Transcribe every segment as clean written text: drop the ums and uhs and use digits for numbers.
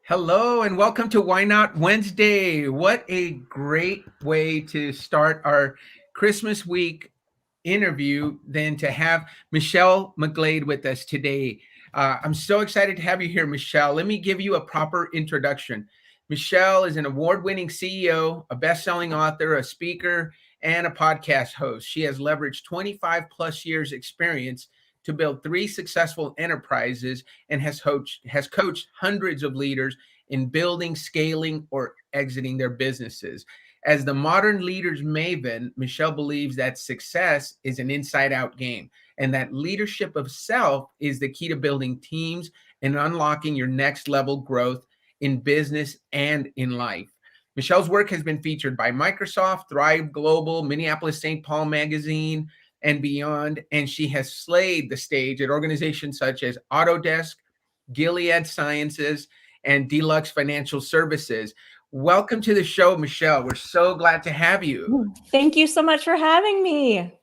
Hello and welcome to Why Not Wednesday. What a great way to start our Christmas week interview than to have Michelle McGlade with us today. I'm so excited to have you here, Michelle. Let me give you a proper introduction. Michelle is an award winning CEO, a best selling author, a speaker, and a podcast host. She has leveraged 25 plus years' experience to build three successful enterprises and has coached hundreds of leaders in building, scaling, or exiting their businesses. As the modern leaders maven, Michelle believes that success is an inside out game and that leadership of self is the key to building teams and unlocking your next level growth in business and in life. Michelle's work has been featured by Microsoft, Thrive Global, Minneapolis St. Paul Magazine, and beyond. And she has slayed the stage at organizations such as Autodesk, Gilead Sciences, and Deluxe Financial Services. Welcome to the show, Michelle. We're so glad to have you. Thank you so much for having me.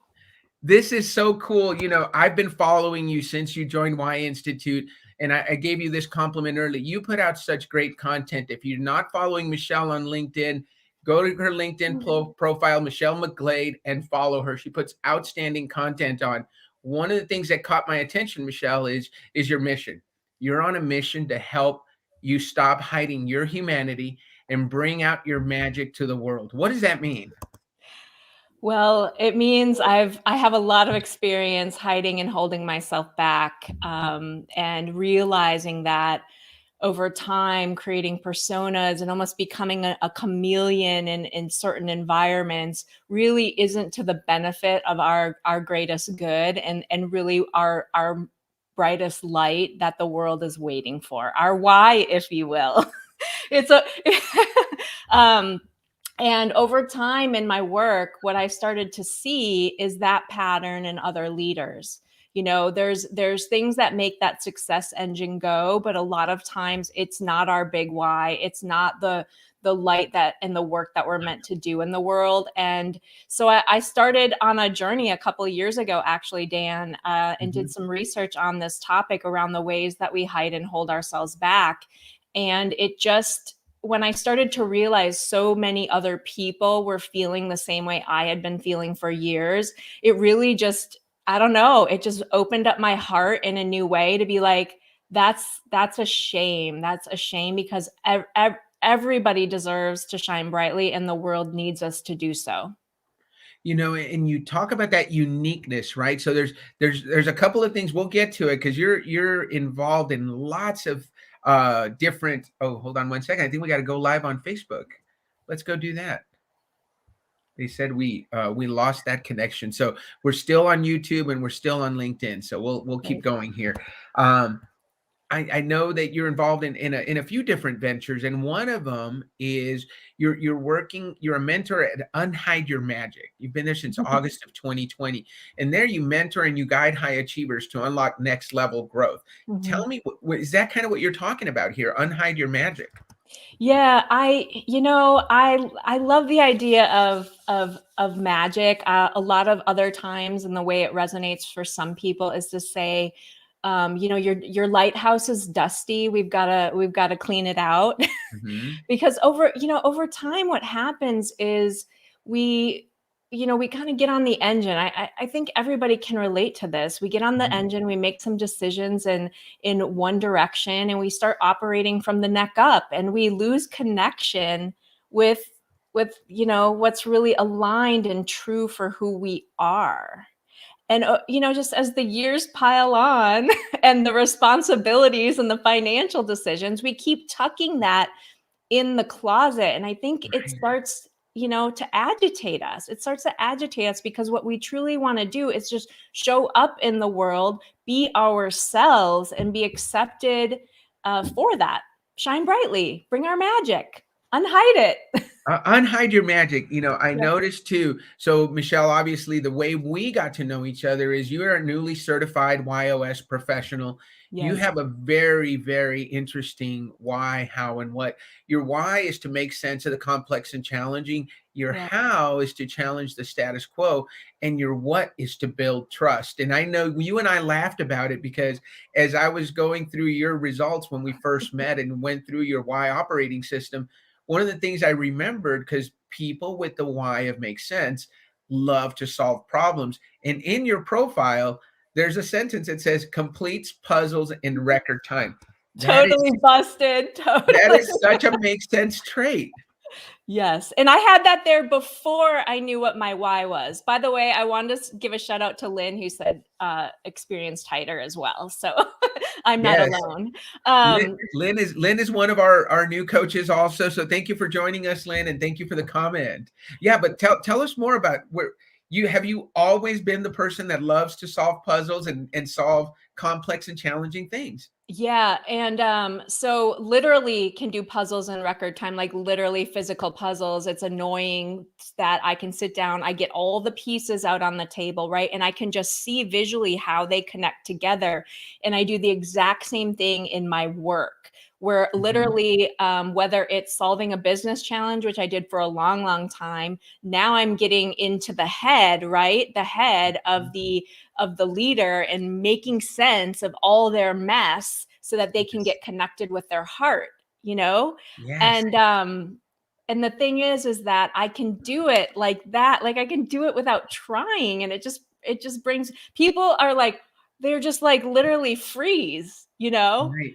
This is so cool. I've been following you since you joined Y Institute, and I gave you this compliment early. You put out such great content. If you're not following Michelle on LinkedIn, go to her LinkedIn profile, Michelle McGlade, and follow her. She puts outstanding content on. One of the things that caught my attention, Michelle, is your mission. You're on a mission to help you stop hiding your humanity and bring out your magic to the world. What does that mean? Well, it means I have a lot of experience hiding and holding myself back, and realizing that over time, creating personas and almost becoming a chameleon in certain environments really isn't to the benefit of our greatest good and really our brightest light that the world is waiting for, our why, if you will. It's a and over time in my work, what I started to see is that pattern in other leaders. There's things that make that success engine go, but a lot of times it's not our big why. It's not the light that and the work that we're meant to do in the world. And so I started on a journey a couple of years ago, actually, Dan, and did some research on this topic around the ways that we hide and hold ourselves back. And when I started to realize so many other people were feeling the same way I had been feeling for years, it really just, I don't know, it just opened up my heart in a new way to be like, that's a shame. That's a shame because everybody deserves to shine brightly and the world needs us to do so. And you talk about that uniqueness, right? So there's a couple of things. We'll get to it because you're involved in lots of different. Oh, hold on one second. I think we got to go live on Facebook. Let's go do that. They said we lost that connection, so we're still on YouTube and we're still on LinkedIn. So we'll keep going here. I know that you're involved in a few different ventures, and one of them is you're a mentor at Unhide Your Magic. You've been there since August of 2020, and there you mentor and you guide high achievers to unlock next level growth. Tell me, is that kind of what you're talking about here? Unhide Your Magic. Yeah, I love the idea of magic. A lot of other times, and the way it resonates for some people is to say, your lighthouse is dusty. We've got to clean it out. Because over time, what happens is we kind of get on the engine. I think everybody can relate to this. We get on the engine, we make some decisions in one direction, and we start operating from the neck up, and we lose connection with what's really aligned and true for who we are. And, just as the years pile on and the responsibilities and the financial decisions, we keep tucking that in the closet. And I think it starts, to agitate us. It starts to agitate us because what we truly want to do is just show up in the world, be ourselves, and be accepted for that. Shine brightly, bring our magic, unhide it. Unhide your magic. I Yeah. noticed too. So, Michelle, obviously, the way we got to know each other is you are a newly certified YOS professional. You Yes. have a very, very interesting why, how, and what. Your why is to make sense of the complex and challenging. Your Yeah. how is to challenge the status quo. And your what is to build trust. And I know you and I laughed about it because as I was going through your results when we first met and went through your why operating system, one of the things I remembered, because people with the why of makes sense love to solve problems. And in your profile, there's a sentence that says completes puzzles in record time. That is Totally busted. that Totally. is such a make sense trait. Yes. And I had that there before I knew what my why was. By the way, I wanted to give a shout out to Lynn, who said experience tighter as well. So I'm not Yes. alone. Lynn, Um, Lynn is one of our new coaches also. So thank you for joining us, Lynn, and thank you for the comment. Yeah, but tell us more about where you always been the person that loves to solve puzzles and solve complex and challenging things. Yeah, and so literally can do puzzles in record time, like literally physical puzzles. It's annoying that I can sit down, I get all the pieces out on the table, right? And I can just see visually how they connect together. And I do the exact same thing in my work, where Mhm. literally, whether it's solving a business challenge, which I did for a long, long time, now I'm getting into the head, right? The head of the leader and making sense of all their mess so that they can Yes. get connected with their heart, you know? Yes. And the thing is that I can do it like that. Like I can do it without trying. And it just brings people are like, they're just like literally freeze, you know? Right.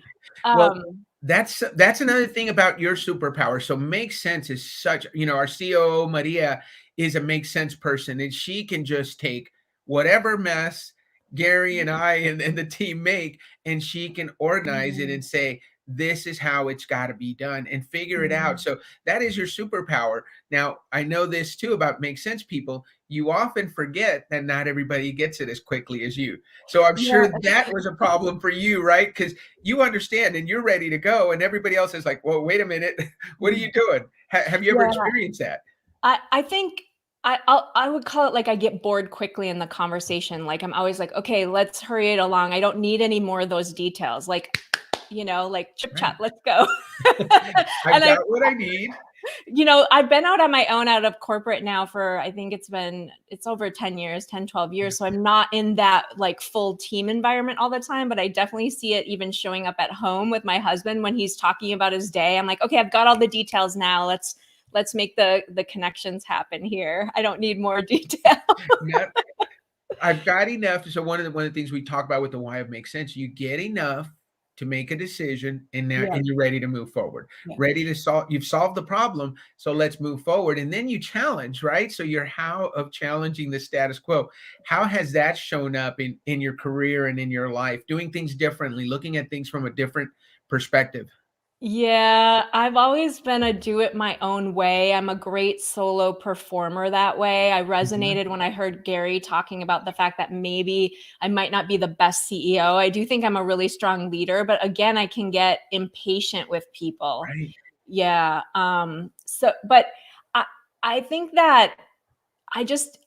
Well, Um, that's another thing about your superpower. So make sense is such, our COO Maria is a make sense person, and she can just take whatever mess Gary and I and the team make, and she can organize it mhm, and say, this is how it's got to be done and figure it out. mhm. So that is your superpower. Now, I know this too about make sense people. You often forget that not everybody gets it as quickly as you. So I'm Yeah. sure that was a problem for you, right? Because you understand and you're ready to go, and everybody else is like, well, wait a minute. What are you doing? Have you ever Yeah. experienced that? I think I would call it like I get bored quickly in the conversation. Like I'm always like, okay, let's hurry it along. I don't need any more of those details. Like, like chip chat, Right. let's go. I've And got what I need. I've been out on my own out of corporate now for I think it's over 10 years, 10, 12 Yeah. years. So I'm not in that like full team environment all the time, but I definitely see it even showing up at home with my husband when he's talking about his day. I'm like, okay, I've got all the details now. Let's make the connections happen here. I don't need more detail. No, I've got enough. So one of the things we talk about with the why of makes sense, you get enough to make a decision, and now Yeah. and you're ready to move forward. Yeah. Ready to solve, you've solved the problem, so let's move forward. And then you challenge, right? So your how of challenging the status quo. How has that shown up in your career and in your life? Doing things differently, looking at things from a different perspective. Yeah, I've always been a do it my own way. I'm a great solo performer that way. I Mhm. resonated when I heard Gary talking about the fact that maybe I might not be the best CEO. I do think I'm a really strong leader, but again, I can get impatient with people. Right. Yeah. But I I think that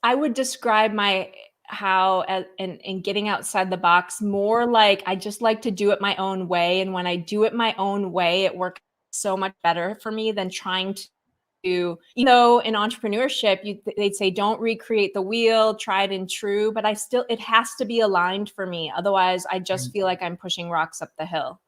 I would describe my how as in getting outside the box more like I just like to do it my own way. And when I do it my own way, it works so much better for me than trying to, in entrepreneurship, they'd say, don't recreate the wheel, tried and true. But it has to be aligned for me. Otherwise, I just feel like I'm pushing rocks up the hill.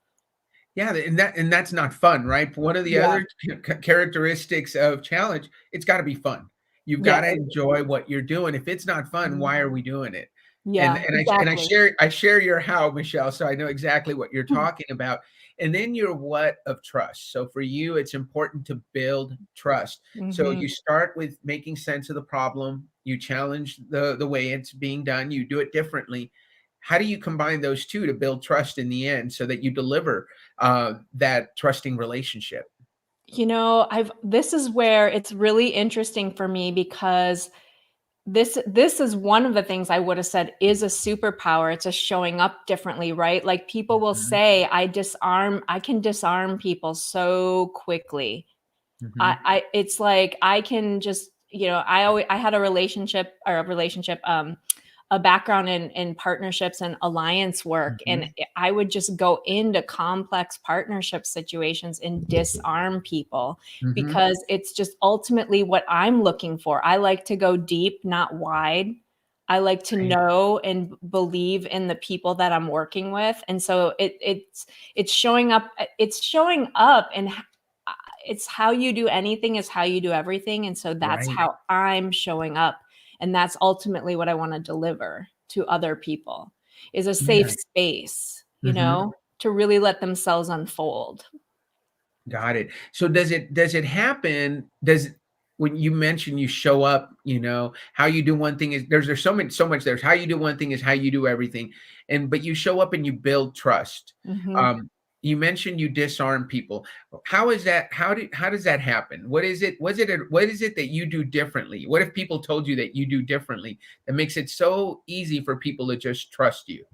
Yeah, and that's not fun, right? One of the Yeah. other characteristics of challenge, it's got to be fun. You've got Yes. to enjoy what you're doing. If it's not fun, Mhm. why are we doing it? And Yeah, and I and I exactly. share I share your how, Michelle, so I know exactly what you're talking about. And then your what of trust. So for you, it's important to build trust. So Hmm. you start with making sense of the problem. You challenge the way it's being done. You do it differently. How do you combine those two to build trust in the end so that you deliver that trusting relationship? I've this is where it's really interesting for me because this is one of the things I would have said is a superpower. It's just showing up differently, right? Like people will Mhm. say, I can disarm people so quickly. Hmm. It's like I can just, I had a relationship, a background in partnerships and alliance work, and Hmm. I would just go into complex partnership situations and disarm people, Hmm. because it's just ultimately what I'm looking for. I like to go deep, not wide. I like to Right. know and believe in the people that I'm working with, and so it's showing up. It's showing up, and it's how you do anything is how you do everything. And so that's Right. how I'm showing up. And that's ultimately what I want to deliver to other people, is a safe Yeah. space, Hmm. to really let themselves unfold. Got it. So does it happen? Does when you mention you show up, how you do one thing is there's so much there's how you do one thing is how you do everything. And but you show up and you build trust. Mhm. Um, you mentioned you disarm people. How is that? How does that happen? What is it? What is it that you do differently? What if people told you that you do differently that makes it so easy for people to just trust you?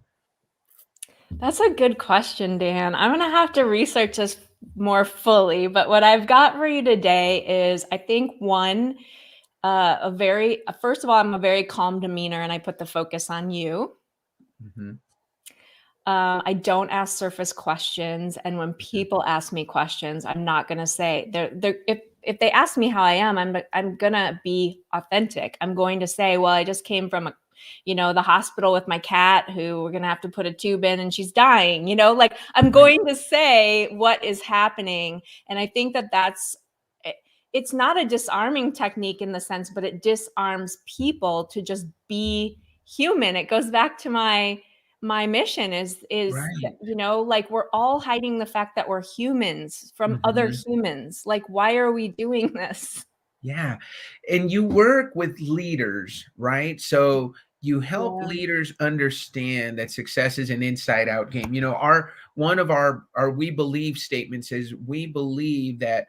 That's a good question, Dan. I'm going to have to research this more fully. But what I've got for you today is, I think, one, first of all, I'm a very calm demeanor and I put the focus on you. Hmm. I don't ask surface questions, and when people ask me questions, I'm not gonna say they're if they ask me how I am, I'm gonna be authentic. I'm going to say, well, I just came from the hospital with my cat who we're gonna have to put a tube in and she's dying. Like, I'm Right. going to say what is happening, and I think that it's not a disarming technique in the sense, but it disarms people to just be human. It goes back to my mission is that, Right. like, we're all hiding the fact that we're humans from other Hmm. humans. Like, why are we doing this? Yeah. And you work with leaders, right? So you help Yeah. leaders understand that success is an inside out game. Our one of our we believe statements is we believe that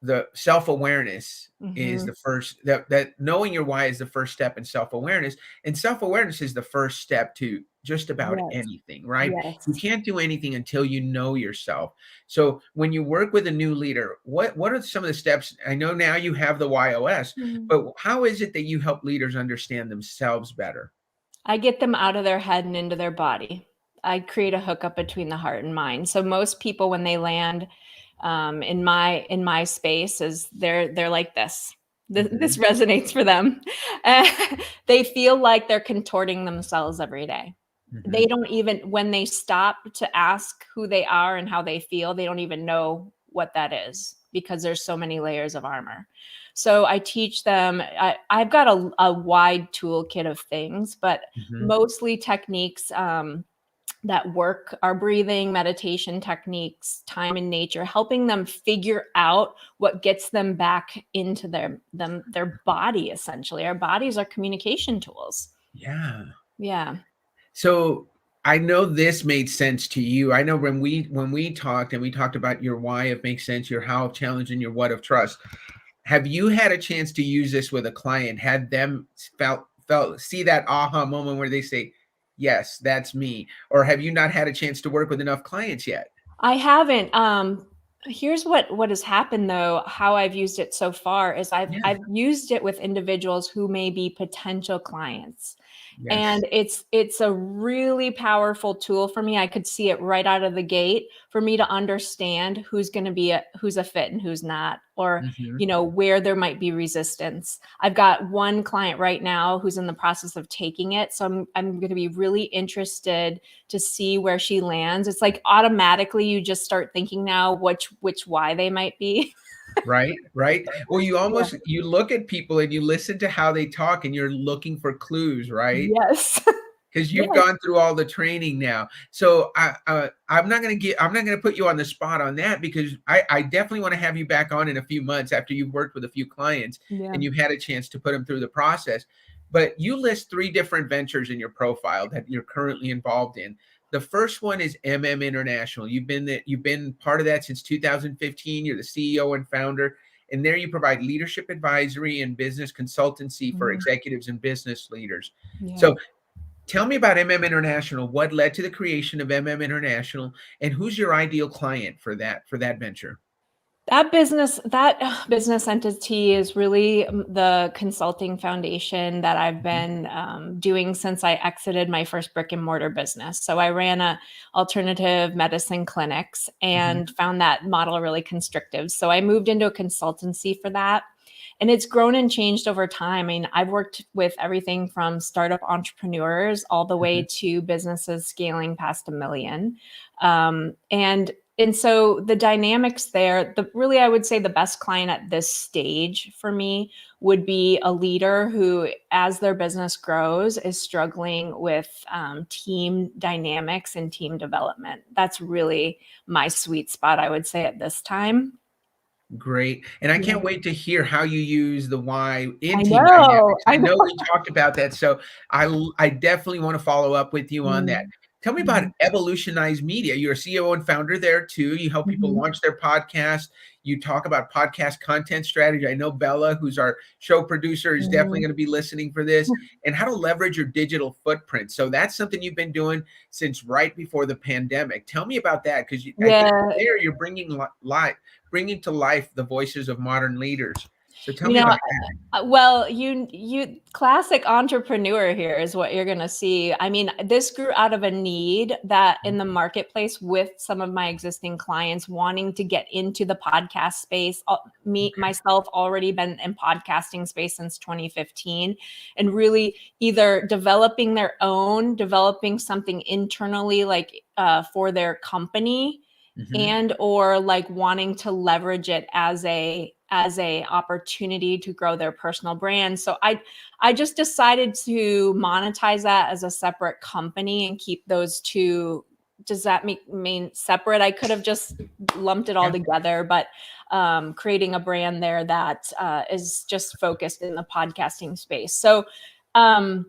the self-awareness is Hmm. the first that knowing your why is the first step in self-awareness, and self-awareness is the first step to just about Yes. anything, right? You Yes. can't do anything until you know yourself. So when you work with a new leader, what are some of the steps? I know now you have the YOS, Mhm. but how is it that you help leaders understand themselves better? I get them out of their head and into their body. I create a hookup between the heart and mind. So most people, when they land in my space, is they're like this. This Hmm. resonates for them. They feel like they're contorting themselves every day. They Hmm. don't even, when they stop to ask who they are and how they feel, they don't even know what that is, because there's so many layers of armor. So I teach them. I've got a wide toolkit of things, but Hmm. mostly techniques that work are breathing, meditation techniques, time in nature, helping them figure out what gets them back into their body. Essentially, our bodies are communication tools. Yeah. Yeah. So I know this made sense to you. I know when we talked and we talked about your why of makes sense, your how of challenge, and your what of trust. Have you had a chance to use this with a client? Had them felt see that aha moment where they say, "Yes, that's me," or have you not had a chance to work with enough clients yet? I haven't. Here's what has happened though. How I've used it so far is I've Yeah. I've used it with individuals who may be potential clients. Yes. And it's a really powerful tool for me. I could see it right out of the gate for me to understand who's going to be who's a fit and who's not, or Hmm. where there might be resistance. I've got one client right now who's in the process of taking it, so I'm going to be really interested to see where she lands. It's like automatically you just start thinking now which why they might be. Right. Right. Well, Yeah. you look at people and you listen to how they talk, and you're looking for clues, right? Yes. Because you've Yes. gone through all the training now. So I'm not going to put you on the spot on that, because I definitely want to have you back on in a few months after you've worked with a few clients Yeah. and you've had a chance to put them through the process. But you list three different ventures in your profile that you're currently involved in. The first one is International. You've been part of that since 2015. You're the CEO and founder, and there you provide leadership advisory and business consultancy for Mhm. executives and business leaders. Yeah. So tell me about International. What led to the creation of International, and who's your ideal client for that venture? That business entity is really the consulting foundation that I've Mhm. been doing since I exited my first brick and mortar business. So I ran a alternative medicine clinics Mhm. and found that model really constrictive. So I moved into a consultancy for that. And it's grown and changed over time. I mean, I've worked with everything from startup entrepreneurs all the way Mhm. to businesses scaling past 1 million. And so the dynamics there, really, I would say the best client at this stage for me would be a leader who, as their business grows, is struggling with team dynamics and team development. That's really my sweet spot, I would say, at this time. Great. And I Yeah. can't wait to hear how you use the why in I team know. dynamics. I I know. know we talked about that. So I definitely want to follow up with you on that. Mm, Tell me about mhm, Evolutionized Media. You're a CEO and founder there too. You help people mhm, launch their podcast. You talk about podcast content strategy. I know Bella, who's our show producer, is definitely mhm. going to be listening for this, and how to leverage your digital footprint. So that's something you've been doing since right before the pandemic. Tell me about that because I think Yeah. there you're bringing to life the voices of modern leaders. So tell You me know, about that. well, you classic entrepreneur here is what you're gonna see. I mean, this grew out of a need that in the marketplace with some of my existing clients wanting to get into the podcast space. Me Okay. myself already been in podcasting space since 2015, and really either developing something internally, like for their company, Mhm. and or like wanting to leverage it as a opportunity to grow their personal brand. So I just decided to monetize that as a separate company and keep those two. Does that mean separate? I could have just lumped it all Yeah. together, but creating a brand there that is just focused in the podcasting space. So um,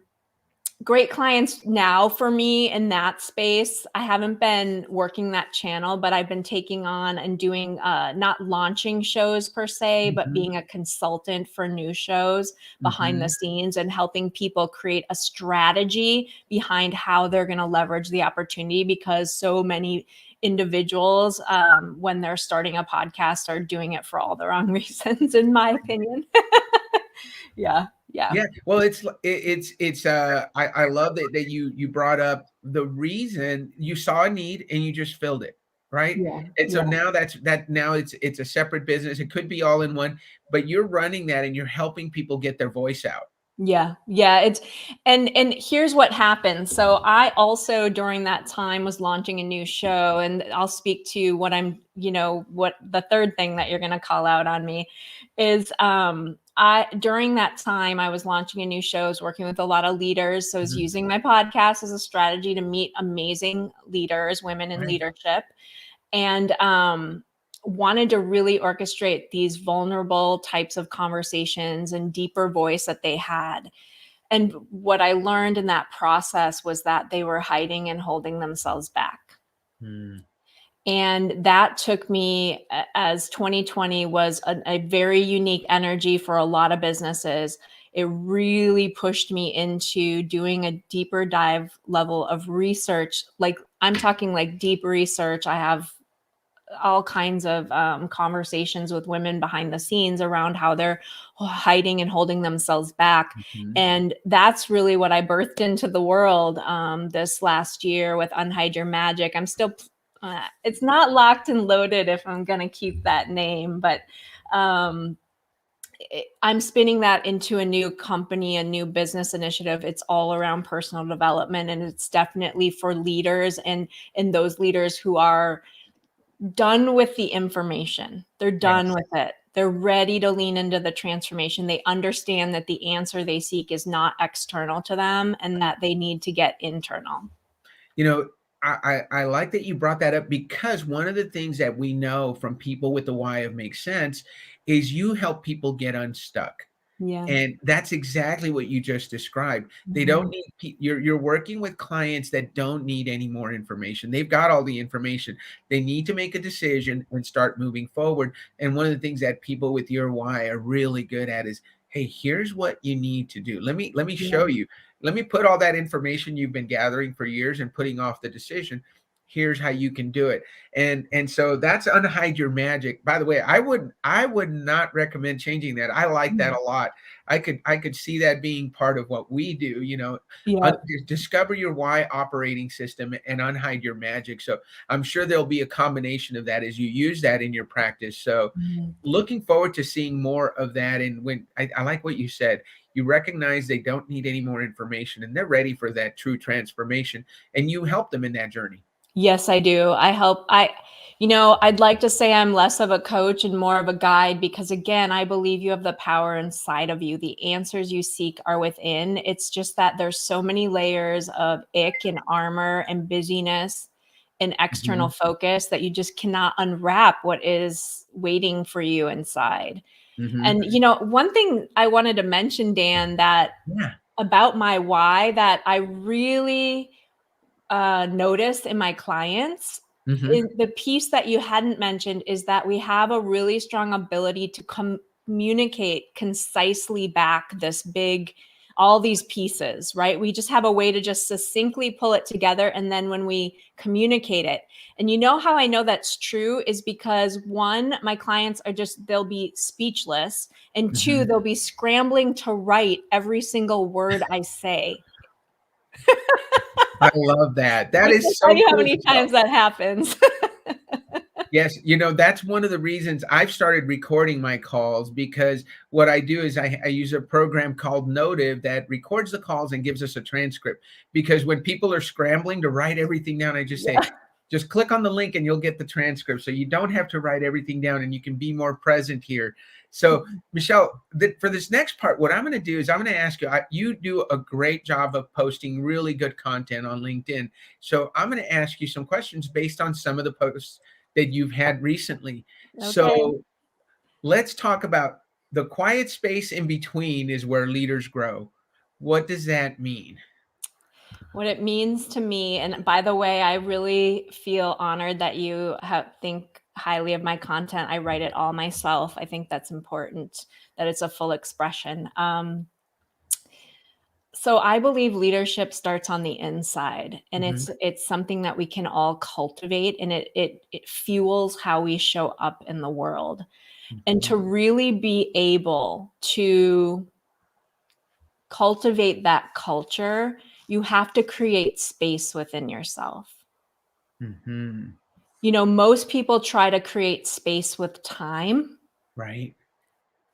great clients now for me in that space. I haven't been working that channel, but I've been taking on and doing not launching shows per se, but Mhm. being a consultant for new shows behind the Mhm. scenes and helping people create a strategy behind how they're going to leverage the opportunity, because so many individuals when they're starting a podcast are doing it for all the wrong reasons, in my opinion. Yeah, yeah, Yeah, well, I love that you brought up the reason you saw a need and you just filled it, right? yeah, And so yeah. now it's a separate business. It could be all in one, but you're running that and you're helping people get their voice out. Yeah, yeah, it's and here's what happened. So I also during that time was launching a new show, and I'll speak to what what the third thing that you're going to call out on me is I during that time I was launching a new show, I was working with a lot of leaders, so I was Mhm. using my podcast as a strategy to meet amazing leaders, women in Right. leadership, and wanted to really orchestrate these vulnerable types of conversations and deeper voice that they had. And what I learned in that process was that they were hiding and holding themselves back. Mm. And that took me, as 2020 was a very unique energy for a lot of businesses. It really pushed me into doing a deeper dive level of research. Like, I'm talking like deep research. I have all kinds of conversations with women behind the scenes around how they're hiding and holding themselves back. Mhm. And that's really what I birthed into the world this last year with Unhide Your Magic. I'm still, it's not locked and loaded if I'm going to keep that name, but um, I'm spinning that into a new company, a new business initiative. It's all around personal development, and it's definitely for leaders and those leaders who are done with the information. They're done Yes. with it. They're ready to lean into the transformation. They understand that the answer they seek is not external to them and that they need to get internal. You know, I like that you brought that up because one of the things that we know from people with the why of makes sense is you help people get unstuck. Yeah. And that's exactly what you just described. They don't Mhm. need you're working with clients that don't need any more information. They've got all the information. They need to make a decision and start moving forward. And one of the things that people with your why are really good at is, hey, here's what you need to do. Let me Yeah. show you. Let me put all that information you've been gathering for years and putting off the decision. here's how you can do it. And so that's Unhide Your Magic. By the way, I would not recommend changing that. I like that a lot. I could see that being part of what we do, Yeah. discover your why operating system and unhide your magic. So I'm sure there'll be a combination of that as you use that in your practice. So Mhm. looking forward to seeing more of that. And when I like what you said, you recognize they don't need any more information and they're ready for that true transformation, and you help them in that journey. Yes, I do. I'd like to say I'm less of a coach and more of a guide because, again, I believe you have the power inside of you. The answers you seek are within. It's just that there's so many layers of ick and armor and busyness and external Mhm. focus that you just cannot unwrap what is waiting for you inside. Mhm. And, one thing I wanted to mention, Dan, that Yeah. about my why that I really noticed in my clients Mhm. is the piece that you hadn't mentioned is that we have a really strong ability to communicate concisely back all these pieces, right? We just have a way to just succinctly pull it together. And then when we communicate it, and you know how I know that's true is because one, my clients they'll be speechless. And two, Mhm. they'll be scrambling to write every single word I say. I love that. I That can't is tell so you how cool many to know. times that happens. Yes, that's one of the reasons I've started recording my calls, because what I do is I use a program called Notive that records the calls and gives us a transcript. Because when people are scrambling to write everything down, I just say, Yeah. just click on the link and you'll get the transcript. So you don't have to write everything down and you can be more present here. So, Michelle, for this next part, what I'm going to do is I'm going to ask you, you do a great job of posting really good content on LinkedIn. So I'm going to ask you some questions based on some of the posts that you've had recently. Okay. So let's talk about the quiet space in between is where leaders grow. What does that mean? What it means to me, and by the way, I really feel honored that you think highly of my content. I write it all myself. I think that's important, that it's a full expression. So I believe leadership starts on the inside, and Mhm. it's something that we can all cultivate, and it fuels how we show up in the world. And Mhm. to really be able to cultivate that culture, you have to create space within yourself. Mhm. Most people try to create space with time, Right.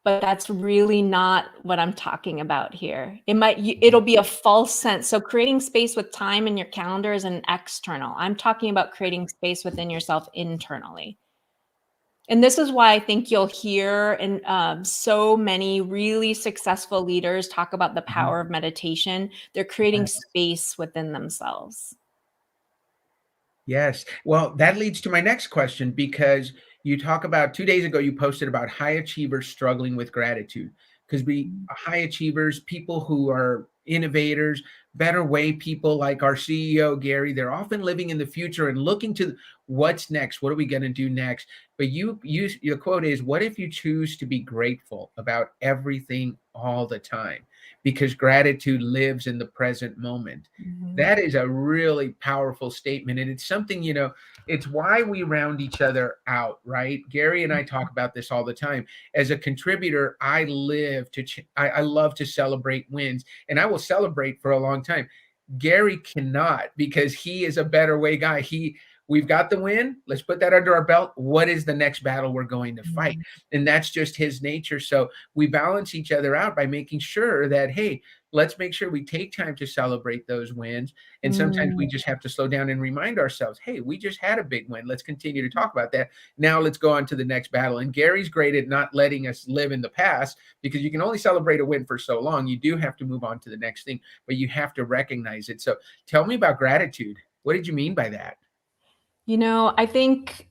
but that's really not what I'm talking about here. It'll Mhm. be a false sense. So creating space with time in your calendar is an external. I'm talking about creating space within yourself internally. And this is why I think you'll hear and so many really successful leaders talk about the Mhm. power of meditation. They're creating space within themselves. Yes. Well, that leads to my next question, because you talk about 2 days ago, you posted about high achievers struggling with gratitude. Because we high achievers, people who are innovators, better way people like our CEO, Gary, they're often living in the future and looking to what's next. What are we going to do next? But your quote is, what if you choose to be grateful about everything all the time? Because gratitude lives in the present moment. Mhm. That is a really powerful statement. And it's something, it's why we round each other out, right? Gary and I talk about this all the time. As a contributor, I love to celebrate wins, and I will celebrate for a long time. Gary cannot, because he is a better way guy. We've got the win. Let's put that under our belt. What is the next battle we're going to fight? Mhm. And that's just his nature. So we balance each other out by making sure that, hey, let's make sure we take time to celebrate those wins. And sometimes we Mm. just have to slow down and remind ourselves, hey, we just had a big win. Let's continue to talk about that. Now let's go on to the next battle. And Gary's great at not letting us live in the past, because you can only celebrate a win for so long. You do have to move on to the next thing, but you have to recognize it. So tell me about gratitude. What did you mean by that? I think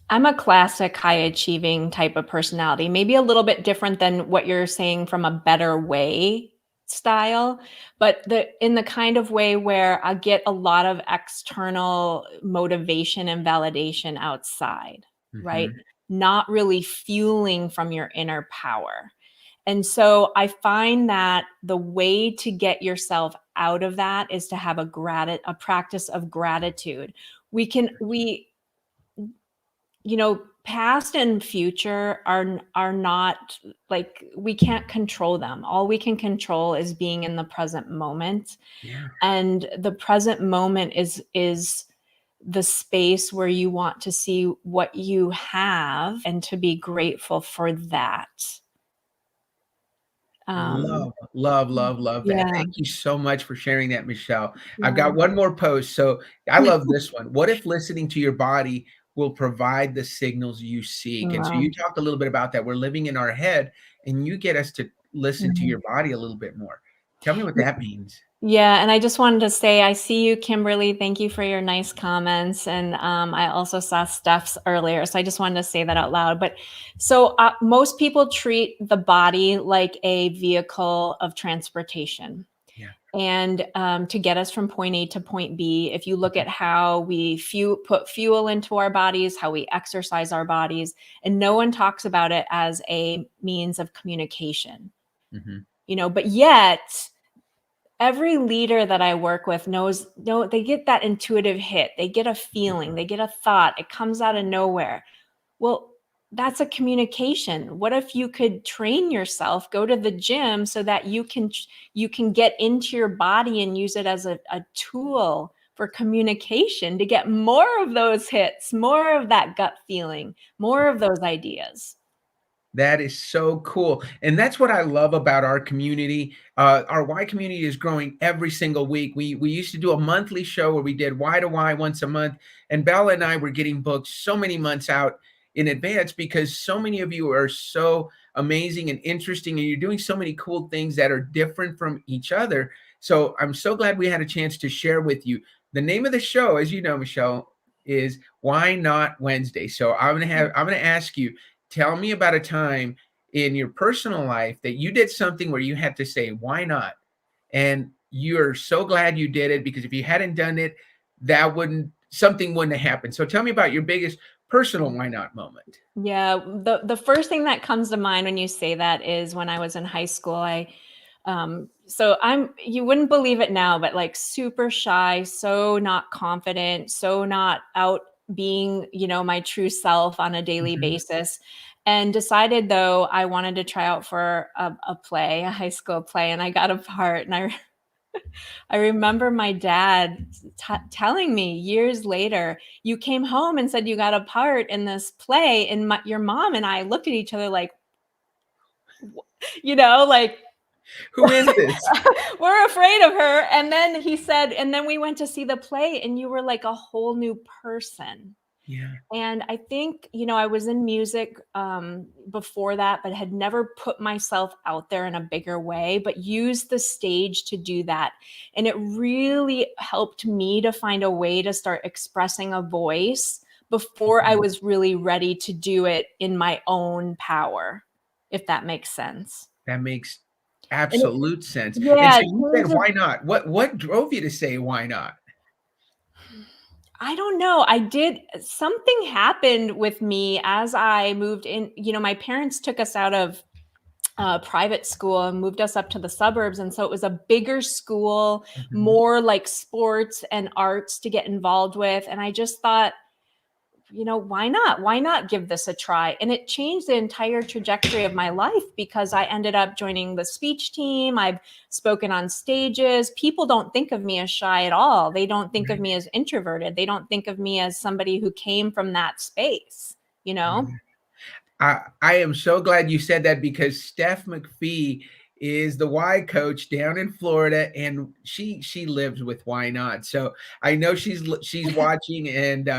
I'm a classic high achieving type of personality, maybe a little bit different than what you're saying from a better way style, but in the kind of way where I get a lot of external motivation and validation outside, right? Mhm. Not really fueling from your inner power. And so I find that the way to get yourself out of that is to have a practice of gratitude. Past and future are not, like, we can't control them. All we can control is being in the present moment. Yeah. And the present moment is the space where you want to see what you have and to be grateful for that. Love that. Yeah. Thank you so much for sharing that, Michelle. I've Yeah. got one more post. So I love this one. What if listening to your body will provide the signals you seek? And so Wow. you talked a little bit about that. We're living in our head, and you get us to listen to Mhm. your body a little bit more. Tell me what that means. Yeah, and I just wanted to say, I see you, Kimberly. Thank you for your nice comments. And I also saw Steph's earlier, so I just wanted to say that out loud. But so most people treat the body like a vehicle of transportation. Yeah. And to get us from point A to point B, if you look at how we put fuel into our bodies, how we exercise our bodies, and no one talks about it as a means of communication, Mhm. but yet every leader that I work with they get that intuitive hit. They get a feeling, they get a thought, it comes out of nowhere. Well, that's a communication. What if you could train yourself, go to the gym so that you can get into your body and use it as a tool for communication to get more of those hits, more of that gut feeling, more of those ideas. That is so cool. And that's what I love about our community. Our Y community is growing every single week. We used to do a monthly show where we did Y to Y once a month. And Bella and I were getting booked so many months out in advance because so many of you are so amazing and interesting. And you're doing so many cool things that are different from each other. So I'm so glad we had a chance to share with you. The name of the show, as you know, Michelle, is Why Not Wednesday. So I'm gonna ask you, tell me about a time in your personal life that you did something where you had to say, why not? And you're so glad you did it because if you hadn't done it, something wouldn't have happened. So tell me about your biggest personal why not moment. Yeah, the first thing that comes to mind when you say that is when I was in high school. You wouldn't believe it now, but like super shy, so not confident, so not out being, my true self on a daily Mhm. basis. And decided though I wanted to try out for a play, a high school play, and I got a part. And I remember my dad telling me years later, "You came home and said you got a part in this play," and your mom and I looked at each other like, like Who is this? we're afraid of her. And then he said, and then we went to see the play, and you were like a whole new person. Yeah. And I think, I was in music before that, but had never put myself out there in a bigger way, but used the stage to do that. And it really helped me to find a way to start expressing a voice before I was really ready to do it in my own power, if that makes sense. That makes And absolute sense. And yeah, so it you said, changes. why not? What drove you to say why not? I don't know. Something happened with me as I moved in. My parents took us out of private school and moved us up to the suburbs. And so it was a bigger school, Mhm. more like sports and arts to get involved with. And I just thought, why not? Why not give this a try? And it changed the entire trajectory of my life because I ended up joining the speech team. I've spoken on stages. People don't think of me as shy at all. They don't think of Right. me as introverted. They don't think of me as somebody who came from that space, you know? Yeah. I am so glad you said that because Steph McPhee is the Y coach down in Florida, and she lives with Why Not. So I know she's watching, and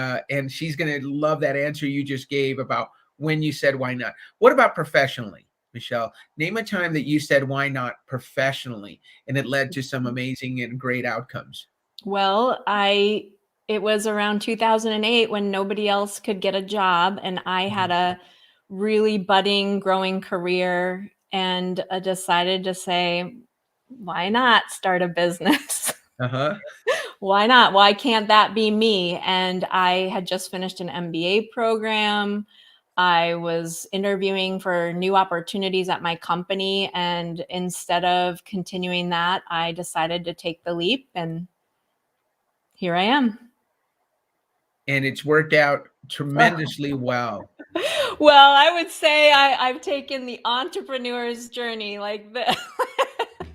she's gonna love that answer you just gave about when you said why not. What about professionally, Michelle? Name a time that you said why not professionally, and it led to some amazing and great outcomes. Well, it was around 2008 when nobody else could get a job, and I had Mhm. a really budding, growing career, and I decided to say, why not start a business? Uh-huh. Why not? Why can't that be me? And I had just finished an MBA program. I was interviewing for new opportunities at my company. And instead of continuing that, I decided to take the leap. And here I am. And it's worked out tremendously well. Well, I would say I've taken the entrepreneur's journey like this.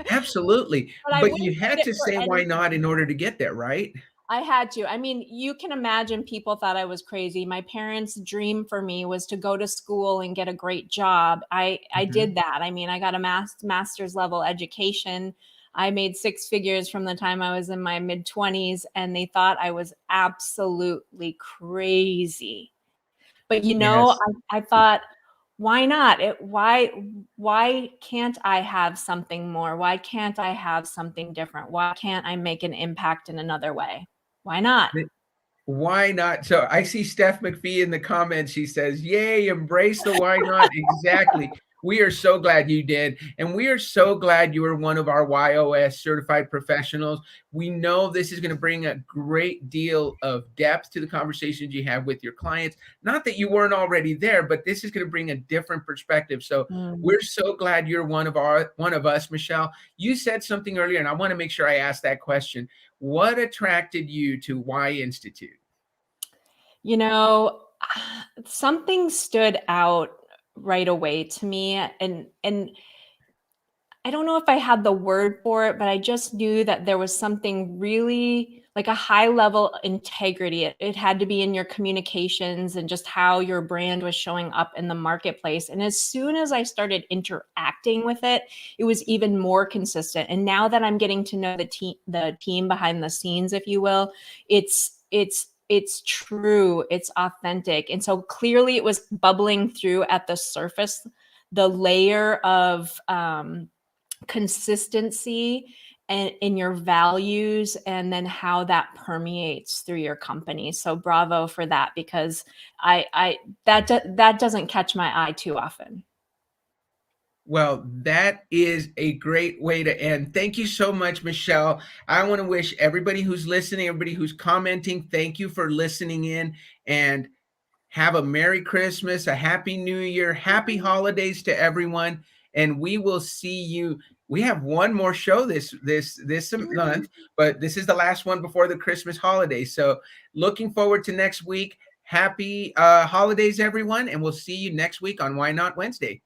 Absolutely. But I But wouldn't you trade had it to for say why anything. not in order to get there, right? I had to. I mean, you can imagine people thought I was crazy. My parents' dream for me was to go to school and get a great job. I Mhm. did that. I mean, I got a master's level education. I made six figures from the time I was in my mid 20s, and they thought I was absolutely crazy. But Yes. I thought, why not? Why can't I have something more? Why can't I have something different? Why can't I make an impact in another way? Why not? Why not? So I see Steph McPhee in the comments. She says, "Yay, embrace the why not." Exactly. We are so glad you did. And we are so glad you are one of our YOS certified professionals. We know this is going to bring a great deal of depth to the conversations you have with your clients. Not that you weren't already there, but this is going to bring a different perspective. So Mm. we're so glad you're one of us, Michelle. You said something earlier, and I want to make sure I ask that question. What attracted you to Y Institute? You know, something stood out right away to me, and I don't know if I had the word for it, but I just knew that there was something really like a high level integrity. It had to be in your communications and just how your brand was showing up in the marketplace. And as soon as I started interacting with it, it was even more consistent. And now that I'm getting to know the team behind the scenes, if you will, it's true, it's authentic. And so clearly it was bubbling through at the surface, the layer of consistency and in your values, and then how that permeates through your company. So bravo for that, because I that doesn't catch my eye too often. Well, that is a great way to end. Thank you so much, Michelle. I want to wish everybody who's listening, everybody who's commenting, thank you for listening in, and have a Merry Christmas, a Happy New Year, Happy Holidays to everyone, and we will see you. We have one more show this month, but this is the last one before the Christmas holidays. So, looking forward to next week. Happy holidays, everyone, and we'll see you next week on Why Not Wednesday.